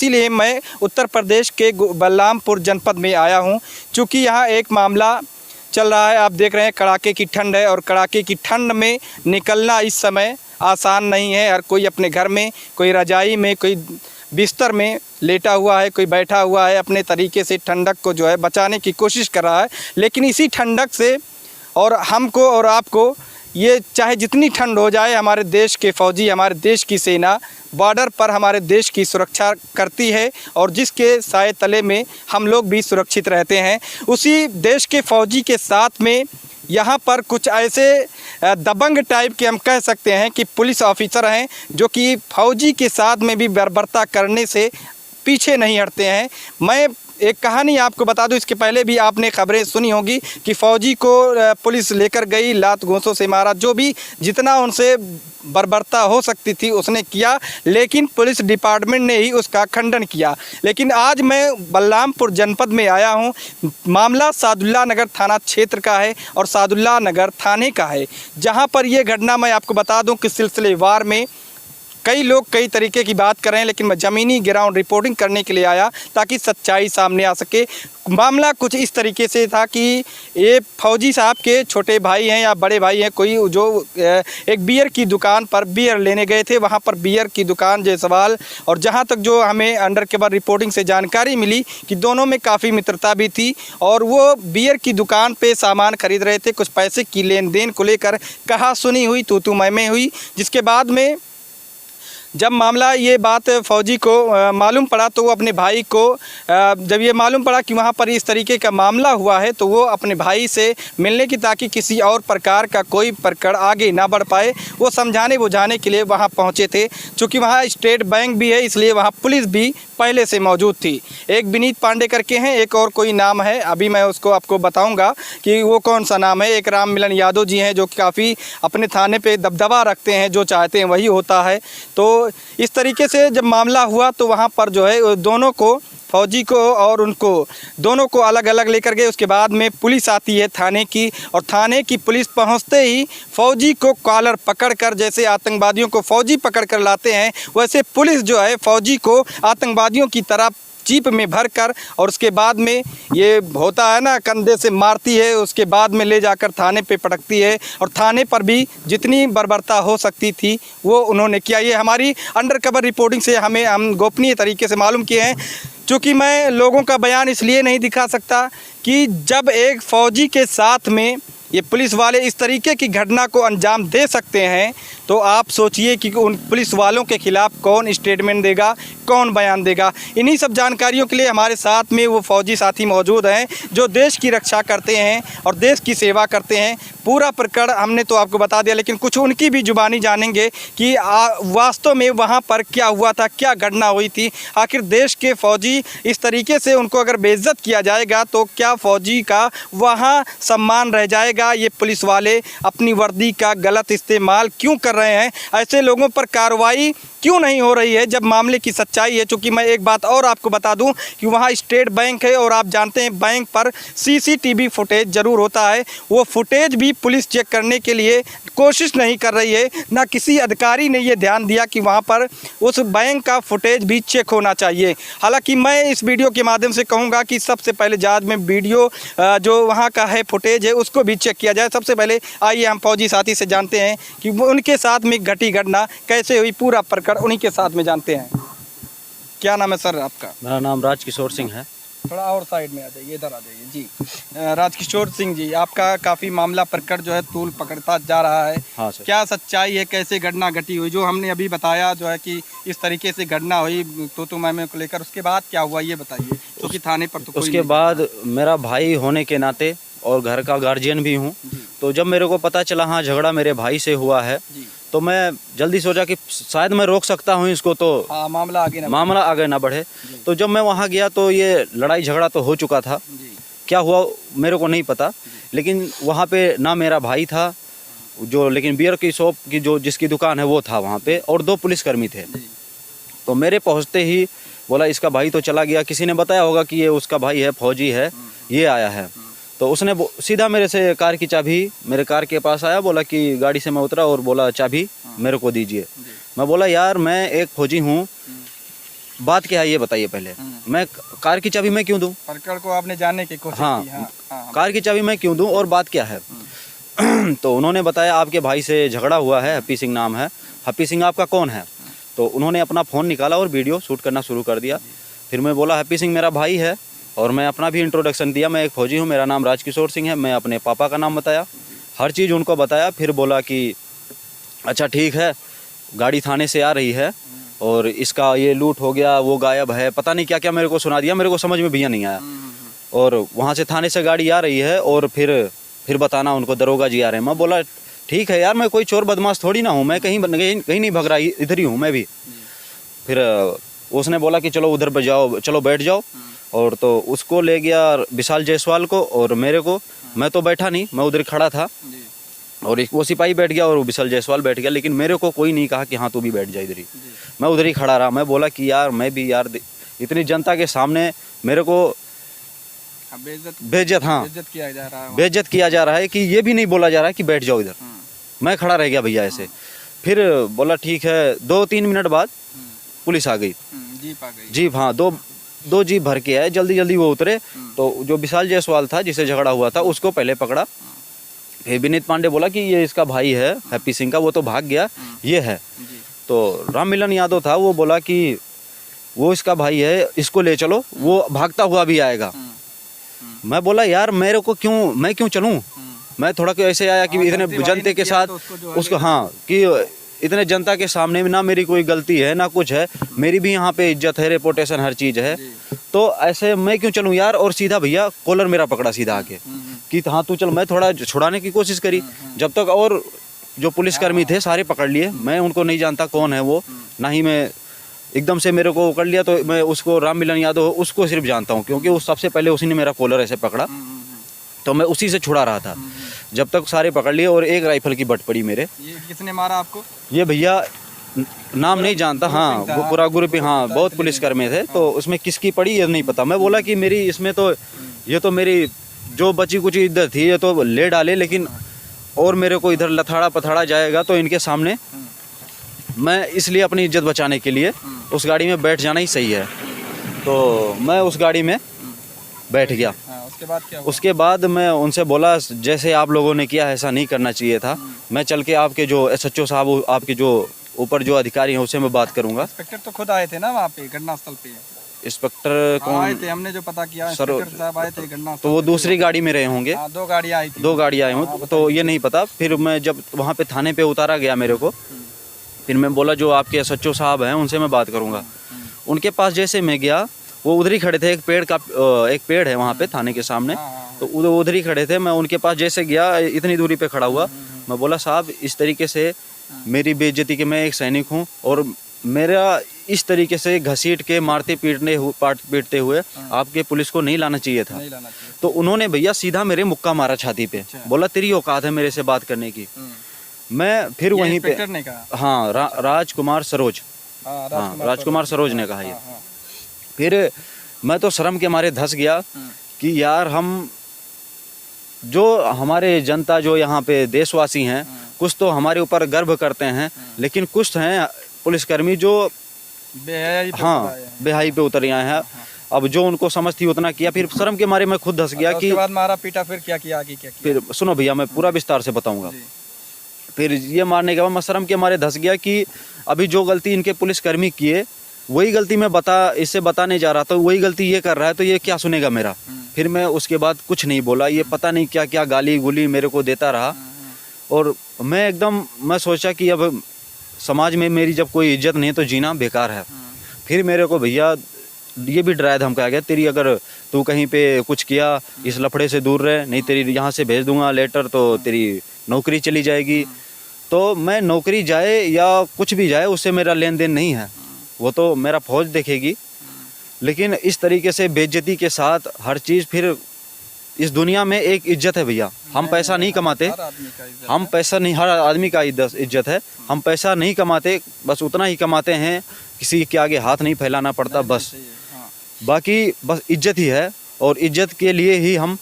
इसीलिए मैं उत्तर प्रदेश के बलरामपुर जनपद में आया हूं। चूँकि यहाँ एक मामला चल रहा है, आप देख रहे हैं कड़ाके की ठंड है और कड़ाके की ठंड में निकलना इस समय आसान नहीं है। हर कोई अपने घर में, कोई रजाई में, कोई बिस्तर में लेटा हुआ है, कोई बैठा हुआ है, अपने तरीके से ठंडक को जो है बचाने की कोशिश कर रहा है। लेकिन इसी ठंडक से और हमको और आपको, ये चाहे जितनी ठंड हो जाए, हमारे देश के फौजी, हमारे देश की सेना बॉर्डर पर हमारे देश की सुरक्षा करती है और जिसके साए तले में हम लोग भी सुरक्षित रहते हैं। उसी देश के फौजी के साथ में यहाँ पर कुछ ऐसे दबंग टाइप के हम कह सकते हैं कि पुलिस ऑफिसर हैं, जो कि फौजी के साथ में भी बर्बरता करने से पीछे नहीं हटते हैं। मैं एक कहानी आपको बता दूं, इसके पहले भी आपने खबरें सुनी होगी कि फ़ौजी को पुलिस लेकर गई, लात घूंसों से मारा, जो भी जितना उनसे बर्बरता हो सकती थी उसने किया, लेकिन पुलिस डिपार्टमेंट ने ही उसका खंडन किया। लेकिन आज मैं बलरामपुर जनपद में आया हूं। मामला सादुल्ला नगर थाना क्षेत्र का है और सादुल्ला नगर थाने का है, जहां पर यह घटना मैं आपको बता दूं कि सिलसिलेवार में कई लोग कई तरीके की बात कर रहे हैं, लेकिन मैं ज़मीनी ग्राउंड रिपोर्टिंग करने के लिए आया ताकि सच्चाई सामने आ सके। मामला कुछ इस तरीके से था कि ये फौजी साहब के छोटे भाई हैं या बड़े भाई हैं, कोई जो एक बियर की दुकान पर बियर लेने गए थे। वहाँ पर बियर की दुकान जायसवाल, और जहाँ तक जो हमें अंडर कवर रिपोर्टिंग से जानकारी मिली कि दोनों में काफ़ी मित्रता भी थी और वो बियर की दुकान पे सामान खरीद रहे थे। कुछ पैसे की लेन देन को लेकर कहा सुनी हुई, तू मैं हुई, जिसके बाद में जब मामला ये बात फ़ौजी को मालूम पड़ा तो वो अपने भाई को, जब ये मालूम पड़ा कि वहाँ पर इस तरीके का मामला हुआ है, तो वो अपने भाई से मिलने की, ताकि किसी और प्रकार का कोई प्रकरण आगे ना बढ़ पाए, वो समझाने बुझाने के लिए वहाँ पहुँचे थे। चूँकि वहाँ स्टेट बैंक भी है, इसलिए वहाँ पुलिस भी पहले से मौजूद थी। एक विनीत पांडे करके हैं, एक और कोई नाम है, अभी मैं उसको आपको बताऊंगा कि वो कौन सा नाम है। एक राम मिलन यादव जी हैं, जो काफ़ी अपने थाने पे दबदबा रखते हैं, जो चाहते हैं वही होता है। तो इस तरीके से जब मामला हुआ तो वहाँ पर जो है दोनों को, फौजी को और उनको दोनों को अलग अलग लेकर गए। उसके बाद में पुलिस आती है थाने की, और थाने की पुलिस पहुंचते ही फ़ौजी को कॉलर पकड़कर, जैसे आतंकवादियों को फ़ौजी पकड़ कर लाते हैं, वैसे पुलिस जो है फ़ौजी को आतंकवादियों की तरह जीप में भरकर, और उसके बाद में ये होता है ना, कंधे से मारती है, उसके बाद में ले जाकर थाने पे पटकती है। और थाने पर भी जितनी बर्बरता हो सकती थी वो उन्होंने किया। ये हमारी अंडर कवर रिपोर्टिंग से हम गोपनीय तरीके से मालूम किए हैं। चूँकि मैं लोगों का बयान इसलिए नहीं दिखा सकता कि जब एक फ़ौजी के साथ में ये पुलिस वाले इस तरीके की घटना को अंजाम दे सकते हैं, तो आप सोचिए कि उन पुलिस वालों के ख़िलाफ़ कौन स्टेटमेंट देगा, कौन बयान देगा। इन्हीं सब जानकारियों के लिए हमारे साथ में वो फौजी साथी मौजूद हैं, जो देश की रक्षा करते हैं और देश की सेवा करते हैं। पूरा प्रकरण हमने तो आपको बता दिया, लेकिन कुछ उनकी भी जुबानी जानेंगे कि वास्तव में वहाँ पर क्या हुआ था, क्या घटना हुई थी। आखिर देश के फ़ौजी इस तरीके से उनको अगर बेइज्जत किया जाएगा तो क्या फ़ौजी का वहाँ सम्मान रह जाएगा? ये पुलिस वाले अपनी वर्दी का गलत इस्तेमाल क्यों कर रहे हैं? ऐसे लोगों पर कार्रवाई क्यों नहीं हो रही है जब मामले की सच्चाई है? चूँकि मैं एक बात और आपको बता दूं कि वहाँ स्टेट बैंक है, और आप जानते हैं बैंक पर सीसीटीवी फुटेज ज़रूर होता है। वो फुटेज भी पुलिस चेक करने के लिए कोशिश नहीं कर रही है। ना किसी अधिकारी ने ये ध्यान दिया कि वहाँ पर उस बैंक का फुटेज भी चेक होना चाहिए। हालांकि मैं इस वीडियो के माध्यम से कहूँगा कि सबसे पहले जांच में वीडियो जो वहाँ का है फुटेज है उसको भी चेक किया जाए। सबसे पहले आइए हम फौजी साथी से जानते हैं कि उनके साथ में घटी घटना कैसे हुई, पूरा प्रकरण उन्हीं के साथ में जानते हैं। क्या नाम है सर आपका? मेरा नाम राजकिशोर सिंह है। थोड़ा और साइड में आ जाइए, इधर आ जाइए जी। राजकिशोर सिंह जी, आपका काफ़ी मामला प्रकरण जो है तूल पकड़ता जा रहा है। हाँ सर। क्या सच्चाई है, कैसे घटना घटी हुई? जो हमने अभी बताया जो है कि इस तरीके से घटना हुई तो मैं को लेकर, उसके बाद क्या हुआ ये बताइए, क्योंकि थाने पर तो कोई उसके बाद मेरा भाई होने के नाते और घर का गार्जियन भी हूँ, तो जब मेरे को पता चला हाँ झगड़ा मेरे भाई से हुआ है, तो मैं जल्दी सोचा कि शायद मैं रोक सकता हूँ इसको, तो मामला आगे ना बढ़े। तो जब मैं वहाँ गया तो ये लड़ाई झगड़ा तो हो चुका था। क्या हुआ मेरे को नहीं पता, लेकिन वहाँ पे ना मेरा भाई था जो, लेकिन बियर की शॉप की जो जिसकी दुकान है वो था वहाँ पे, और 2 पुलिसकर्मी थे। तो मेरे पहुँचते ही बोला इसका भाई तो चला गया, किसी ने बताया होगा कि ये उसका भाई है, फौजी है, ये आया है। तो उसने सीधा मेरे से कार की चाबी मेरे कार के पास आया, बोला कि गाड़ी से मैं उतरा और बोला चाबी मेरे को दीजिए। मैं बोला यार मैं एक फौजी हूँ, बात क्या है ये बताइए पहले। मैं कार की चाबी मैं क्यों दूं? पकड़ को आपने जानने की कोशिश हाँ, की। हाँ। कार की चाबी मैं क्यों दूं और बात क्या है? तो उन्होंने बताया आपके भाई से झगड़ा हुआ है, हैप्पी सिंह नाम है। हैप्पी सिंह आपका कौन है? तो उन्होंने अपना फ़ोन निकाला और वीडियो शूट करना शुरू कर दिया। फिर मैं बोला हैप्पी सिंह मेरा भाई है और मैं अपना भी इंट्रोडक्शन दिया, मैं एक फ़ौजी हूँ, मेरा नाम राजकिशोर सिंह है। मैं अपने पापा का नाम बताया, हर चीज़ उनको बताया। फिर बोला कि अच्छा ठीक है, गाड़ी थाने से आ रही है और इसका ये लूट हो गया, वो गायब है, पता नहीं क्या क्या मेरे को सुना दिया, मेरे को समझ में भैया नहीं आया। और वहाँ से थाने से गाड़ी आ रही है और फिर बताना उनको, दरोगा जी आ रहे हैं। मैं बोला ठीक है यार, मैं कोई चोर बदमाश थोड़ी ना हूँ, मैं कहीं नहीं भग रहा, इधर ही हूँ मैं भी। फिर उसने बोला कि चलो उधर पे जाओ, चलो बैठ जाओ। और तो उसको ले गया विशाल जायसवाल को और मेरे को। मैं तो बैठा नहीं, मैं उधर खड़ा था और वो सिपाही बैठ गया और वो विशाल जायसवाल बैठ गया, लेकिन मेरे को कोई नहीं कहा कि हाँ तू भी बैठ जा इधर ही। मैं उधर ही खड़ा रहा। मैं बोला कि यार मैं भी यार इतनी जनता के सामने मेरे को बेइज्जत बेइज्जत किया जा रहा है कि ये भी नहीं बोला जा रहा है कि बैठ जाओ इधर। मैं खड़ा रह गया भैया ऐसे। फिर बोला ठीक है, 2-3 मिनट बाद पुलिस आ गई, जीप। हाँ, दो जीप भर के आए, जल्दी जल्दी वो उतरे। तो जो विशाल जायसवाल था जिससे झगड़ा हुआ था उसको पहले पकड़ा। फिर विनीत पांडे बोला कि ये इसका भाई है हैप्पी सिंह का, वो तो भाग गया, ये है। तो राम मिलन यादव था, वो बोला कि वो इसका भाई है, इसको ले चलो, वो भागता हुआ भी आएगा। मैं बोला यार मेरे को मैं क्यों चलूं? मैं थोड़ा क्यों ऐसे आया कि इतने जनता के साथ उसको, हाँ, कि इतने जनता के सामने में ना मेरी कोई गलती है ना कुछ है, मेरी भी यहाँ पे इज्जत है, रेपुटेशन, हर चीज़ है। तो ऐसे मैं क्यों चलूँ यार? और सीधा भैया कॉलर मेरा पकड़ा सीधा आके कि हाँ तू चल। मैं थोड़ा छुड़ाने की कोशिश करी, जब तक और जो पुलिसकर्मी थे सारे पकड़ लिए। मैं उनको नहीं जानता कौन है वो, ना ही मैं एकदम से मेरे को पकड़ लिया। तो मैं उसको राम मिलन यादव उसको सिर्फ जानता हूँ क्योंकि उस सबसे पहले उसी ने मेरा कॉलर ऐसे पकड़ा, तो मैं उसी से छुड़ा रहा था जब तक सारे पकड़ लिए। और एक राइफल की बट पड़ी मेरे। ये किसने मारा आपको? ये भैया नाम नहीं जानता। हाँ, वो पूरा ग्रुप ही, हाँ, बहुत पुलिसकर्मी थे। तो उसमें किसकी पड़ी ये नहीं पता। मैं बोला कि मेरी इसमें तो ये तो मेरी जो बची कुछ इज्जत थी ये तो ले डाले, लेकिन और मेरे को इधर लथाड़ा पथाड़ा जाएगा तो इनके सामने मैं इसलिए अपनी इज्जत बचाने के लिए उस गाड़ी में बैठ जाना ही सही है। तो मैं उस गाड़ी में बैठ गया। उसके बाद क्या हुआ? उसके बाद मैं उनसे बोला जैसे आप लोगों ने किया ऐसा नहीं करना चाहिए था। मैं चल के आपके जो SHO साहब, आपके जो ऊपर जो अधिकारी हैं उससे मैं बात करूंगा। इंस्पेक्टर तो खुद आए थे ना वहाँ पे घटनास्थल पे? इंस्पेक्टर कौन आए थे? हमने जो पता किया इंस्पेक्टर साहब आए थे घटनास्थल। तो वो दूसरी गाड़ी में रहे होंगे। 2 गाड़ियाँ आई थी। 2 गाड़ी आए हों तो ये नहीं पता। फिर मैं जब वहाँ पे थाने पे उतारा गया मेरे को, फिर मैं बोला जो आपके SHO साहब हैं उनसे मैं बात करूँगा। उनके पास जैसे मैं गया, वो उधर ही खड़े थे। एक पेड़ है वहाँ पे थाने के सामने, तो उधर ही खड़े थे। मैं उनके पास जैसे गया, इतनी दूरी पे खड़ा हुआ, मैं बोला साहब इस तरीके से मेरी बेइज्जती के, मैं एक सैनिक हूँ और मेरा इस तरीके से घसीट के मारते पीटते हुए आपके पुलिस को नहीं लाना चाहिए था। तो उन्होंने भैया सीधा मेरे मुक्का मारा छाती पे। बोला तेरी औकात है मेरे से बात करने की। मैं फिर वहीं पे, हाँ, राजकुमार सरोज, हाँ, राजकुमार सरोज ने कहा ये। फिर मैं तो शर्म के मारे धंस गया कि यार हम जो हमारे जनता जो यहाँ पे देशवासी हैं, कुछ तो हमारे ऊपर गर्व करते हैं, लेकिन कुछ हैं पुलिसकर्मी जो बेहाई पे उतर आए हैं। अब जो उनको समझ थी उतना किया। फिर शर्म के मारे मैं खुद धंस गया कि बाद मारा पीटा। फिर क्या किया आगे? क्या किया? फिर सुनो भैया, मैं पूरा विस्तार से बताऊंगा। फिर ये मारने के बाद मैं शर्म के मारे धंस गया कि अभी जो गलती इनके पुलिसकर्मी किए वही गलती मैं इससे बताने जा रहा था, वही गलती ये कर रहा है, तो ये क्या सुनेगा मेरा। फिर मैं उसके बाद कुछ नहीं बोला। ये पता नहीं क्या क्या गाली गुली मेरे को देता रहा। और मैं सोचा कि अब समाज में मेरी जब कोई इज्जत नहीं है तो जीना बेकार है। फिर मेरे को भैया ये भी डराया धमकाया गया, तेरी अगर तू कहीं पे कुछ किया इस लफड़े से दूर रहे, नहीं तेरी यहाँ से भेज दूंगा लेटर, तो तेरी नौकरी चली जाएगी। तो मैं नौकरी जाए या कुछ भी जाए उससे मेरा लेन देन नहीं है, वो तो मेरा फौज देखेगी। लेकिन इस तरीके से बेइज्जती के साथ हर चीज़, फिर इस दुनिया में एक इज्जत है भैया। हम पैसा नहीं कमाते, हम पैसा नहीं, हर आदमी का इज्जत है। हम पैसा नहीं कमाते, बस उतना ही कमाते हैं, किसी के आगे हाथ नहीं फैलाना पड़ता बस। बाकी बस इज्जत ही है, और इज्जत के लिए ही हम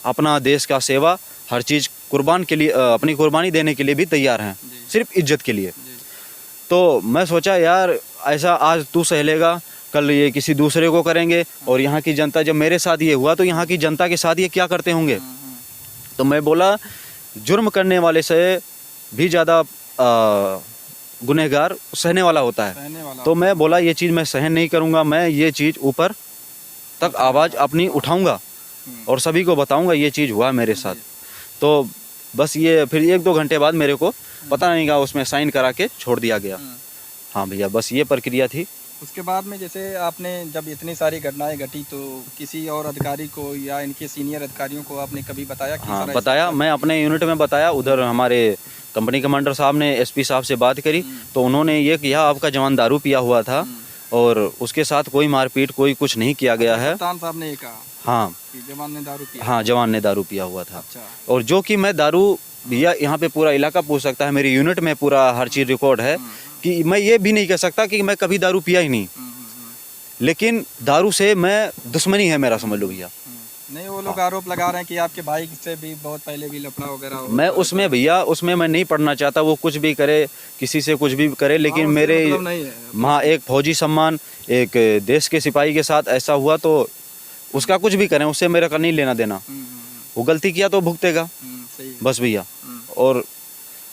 अपना देश का सेवा हर चीज़ कुर्बान के लिए, अपनी कुर्बानी देने के लिए भी तैयार हैं, सिर्फ इज्जत के लिए। तो मैं सोचा यार ऐसा आज तू सह लेगा, कल ये किसी दूसरे को करेंगे, और यहाँ की जनता, जब मेरे साथ ये हुआ तो यहाँ की जनता के साथ ये क्या करते होंगे। तो मैं बोला जुर्म करने वाले से भी ज़्यादा गुनहगार सहने वाला होता है। तो मैं बोला ये चीज़ मैं सहन नहीं करूँगा, मैं ये चीज़ ऊपर तक आवाज़ अपनी उठाऊँगा और सभी को बताऊँगा ये चीज़ हुआ मेरे साथ। तो बस ये फिर 1-2 घंटे बाद मेरे को पता नहीं कहा उसमें साइन करा के छोड़ दिया गया। हाँ भैया, बस ये प्रक्रिया थी। उसके बाद में जैसे आपने जब इतनी सारी घटनाएं घटी तो किसी और अधिकारी को या इनके सीनियर अधिकारियों को आपने कभी बताया कि हाँ सर बताया, मैं अपने यूनिट में बताया। उधर हमारे कंपनी कमांडर साहब ने एसपी साहब से बात करी तो उन्होंने ये किया, आपका जवान दारू पिया हुआ था और उसके साथ कोई मारपीट कोई कुछ नहीं किया गया है। कप्तान साहब ने ये कहा हाँ कि जवान ने दारू पिया। हाँ, जवान ने दारू पिया हुआ था। अच्छा। और जो कि मैं दारू, भैया यहाँ पे पूरा इलाका पूछ सकता है, मेरी यूनिट में पूरा हर चीज़ रिकॉर्ड है कि मैं ये भी नहीं कह सकता कि मैं कभी दारू पिया ही नहीं, लेकिन दारू से मैं दुश्मनी है मेरा, समझ लो भैया। नहीं, वो लोग आरोप लगा रहे हैं कि आपके भाई से भी बहुत पहले भी लफड़ा वगैरह हो। मैं उसमें भैया, उसमें मैं नहीं पढ़ना चाहता, वो कुछ भी करे, किसी से कुछ भी करे, लेकिन मेरे वहाँ एक फौजी सम्मान, एक देश के सिपाही के साथ ऐसा हुआ तो उसका कुछ भी करें, उससे मेरा का नहीं लेना देना। वो गलती किया तो भुगतेगा, बस भैया। और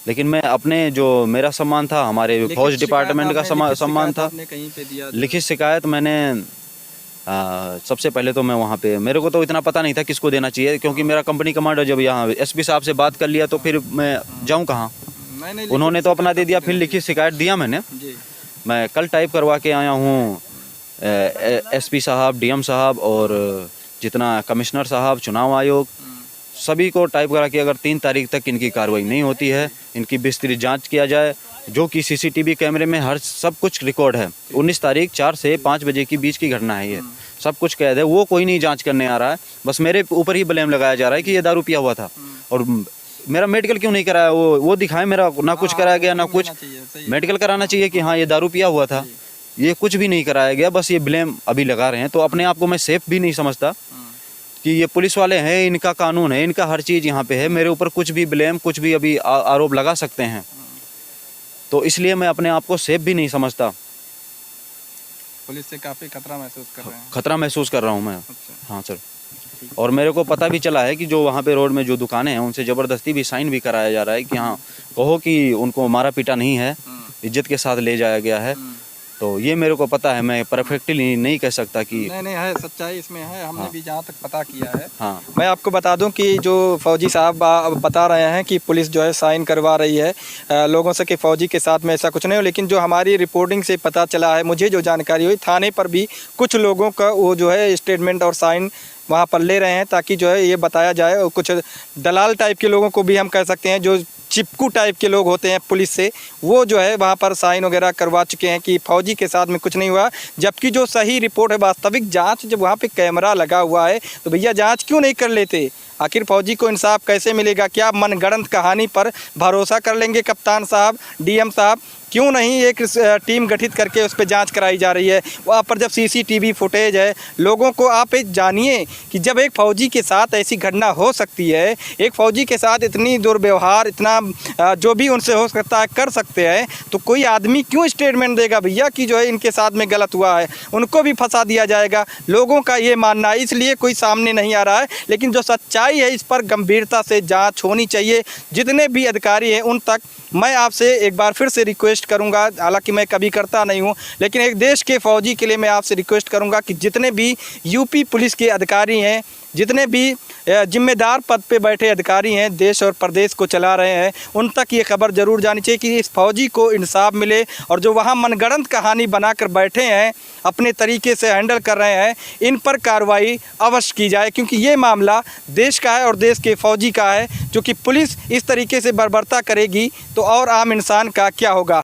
लेकिन मैं अपने जो मेरा सम्मान था, हमारे फौज डिपार्टमेंट का सम्मान था, कहीं पे दिया लिखित शिकायत मैंने सबसे पहले तो मैं वहाँ पे, मेरे को तो इतना पता नहीं था किसको देना चाहिए, क्योंकि मेरा कंपनी कमांडर जब यहाँ एसपी साहब से बात कर लिया तो फिर मैं जाऊँ कहाँ। उन्होंने तो अपना दे दिया, फिर लिखित शिकायत दिया मैंने। मैं कल टाइप करवा के आया हूँ, एसपी साहब, डीएम साहब और जितना कमिश्नर साहब, चुनाव आयोग, सभी को टाइप करा के अगर 3 तारीख तक इनकी कार्रवाई नहीं होती है, इनकी विस्तृत जांच किया जाए, जो कि सीसीटीवी कैमरे में हर सब कुछ रिकॉर्ड है। 19 तारीख 4 से 5 बजे की बीच की घटना है, ये सब कुछ कैद है। वो कोई नहीं जांच करने आ रहा है, बस मेरे ऊपर ही ब्लेम लगाया जा रहा है कि ये दारू पिया हुआ था। और मेरा मेडिकल क्यों नहीं कराया, वो दिखाए, मेरा ना कुछ कराया गया ना कुछ। मेडिकल कराना चाहिए कि हाँ ये दारू पिया हुआ था, ये कुछ भी नहीं कराया गया, बस ये ब्लेम अभी लगा रहे हैं। तो अपने आप को मैं सेफ भी नहीं समझता कि ये पुलिस वाले हैं, इनका कानून है, इनका हर चीज़ यहाँ पे है, मेरे ऊपर कुछ भी ब्लेम, कुछ भी अभी आरोप लगा सकते हैं। तो इसलिए मैं अपने आप को सेफ भी नहीं समझता। पुलिस से काफ़ी खतरा महसूस कर रहे हैं। खतरा महसूस कर रहा हूँ मैं। अच्छा। हाँ सर। और मेरे को पता भी चला है कि जो वहाँ पे रोड में जो दुकानें हैं उनसे ज़बरदस्ती भी साइन भी कराया जा रहा है कि हाँ कहो कि उनको मारा पीटा नहीं है, इज्जत के साथ ले जाया गया है। तो ये मेरे को पता है, मैं परफेक्टली नहीं कह सकता कि नहीं है, सच्चाई इसमें है। हमने भी जहाँ तक पता किया है। हाँ, मैं आपको बता दूं कि जो फौजी साहब बता रहे हैं कि पुलिस जो है साइन करवा रही है लोगों से कि फ़ौजी के साथ में ऐसा कुछ नहीं हो, लेकिन जो हमारी रिपोर्टिंग से पता चला है, मुझे जो जानकारी हुई, थाने पर भी कुछ लोगों का वो जो है स्टेटमेंट और साइन वहाँ पर ले रहे हैं ताकि जो है ये बताया जाए। और कुछ दलाल टाइप के लोगों को भी हम कह सकते हैं, जो चिपकू टाइप के लोग होते हैं पुलिस से, वो जो है वहाँ पर साइन वगैरह करवा चुके हैं कि फ़ौजी के साथ में कुछ नहीं हुआ। जबकि जो सही रिपोर्ट है, वास्तविक जांच, जब वहाँ पे कैमरा लगा हुआ है तो भैया जांच क्यों नहीं कर लेते? आखिर फ़ौजी को इंसाफ कैसे मिलेगा? क्या मनगढ़ंत कहानी पर भरोसा कर लेंगे कप्तान साहब, डीएम साहब? क्यों नहीं एक टीम गठित करके उस पर जांच कराई जा रही है? वहाँ पर जब सीसीटीवी फुटेज है, लोगों को आप जानिए कि जब एक फ़ौजी के साथ ऐसी घटना हो सकती है, एक फ़ौजी के साथ इतनी दुर्व्यवहार, इतना जो भी उनसे हो सकता है कर सकते हैं, तो कोई आदमी क्यों स्टेटमेंट देगा भैया कि जो है इनके साथ में गलत हुआ है? उनको भी फंसा दिया जाएगा, लोगों का ये मानना है। इसलिए कोई सामने नहीं आ रहा है, लेकिन जो सच्चाई है इस पर गंभीरता से जाँच होनी चाहिए। जितने भी अधिकारी हैं उन तक मैं आपसे एक बार फिर से रिक्वेस्ट करूंगा, हालांकि मैं कभी करता नहीं हूं, लेकिन एक देश के फ़ौजी के लिए मैं आपसे रिक्वेस्ट करूंगा कि जितने भी यूपी पुलिस के अधिकारी हैं, जितने भी जिम्मेदार पद पे बैठे अधिकारी हैं, देश और प्रदेश को चला रहे हैं, उन तक ये खबर ज़रूर जानी चाहिए कि इस फ़ौजी को इंसाफ मिले। और जो वहाँ मनगढ़ंत कहानी बनाकर बैठे हैं, अपने तरीके से हैंडल कर रहे हैं, इन पर कार्रवाई अवश्य की जाए, क्योंकि ये मामला देश का है और देश के फ़ौजी का है। जो कि पुलिस इस तरीके से बर्बरता करेगी तो और आम इंसान का क्या होगा?